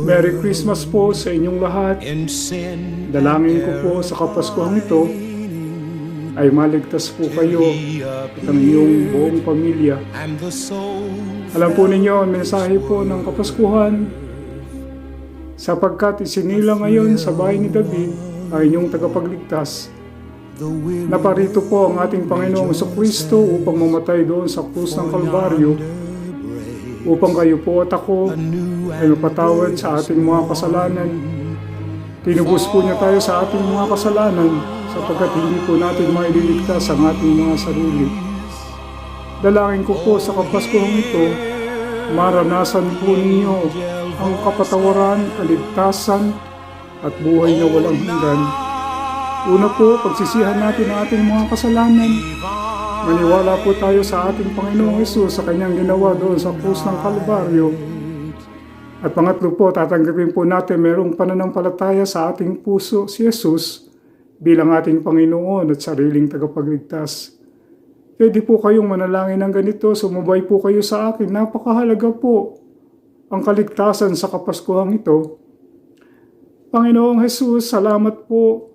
Merry Christmas po sa inyong lahat. Dalangin ko po sa Kapaskuhang ito ay maligtas po kayo at ang inyong buong pamilya. Alam po ninyo ang mensahe po ng Kapaskuhan, sapagkat isinilang ngayon sa bahay ni David ang inyong tagapagligtas. Naparito po ang ating Panginoong Jesucristo upang mamatay doon sa krus ng Kalbaryo, upang kayo po at ako ay mapatawad sa ating mga kasalanan. Tinubos po niya tayo sa ating mga kasalanan sapagkat hindi po natin maililigtas ang ating mga sarili. Dalangin ko po sa Kapaskuhang ito, maranasan po ninyo ang kapatawaran, kaligtasan at buhay na walang hanggan. Una po, pagsisihan natin ang ating mga kasalanan. Maniwala po tayo sa ating Panginoong Hesus sa kanyang ginawa doon sa krus ng Kalbaryo. At pangatlo po, tatanggapin po natin mayroong pananampalataya sa ating puso si Hesus bilang ating Panginoon at sariling tagapagligtas. Pwede po kayong manalangin ng ganito, sumubay po kayo sa akin. Napakahalaga po ang kaligtasan sa Kapaskuhang ito. Panginoong Hesus, salamat po.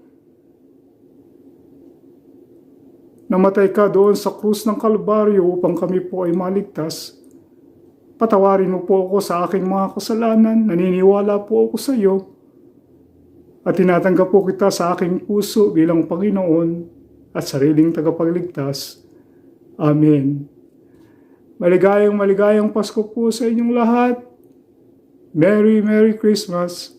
Namatay ka doon sa krus ng Kalbaryo upang kami po ay maligtas. Patawarin mo po ako sa aking mga kasalanan. Naniniwala po ako sa iyo. At tinatanggap po kita sa aking puso bilang Panginoon at sariling tagapagligtas. Amen. Maligayang Pasko po sa inyong lahat. Merry Christmas.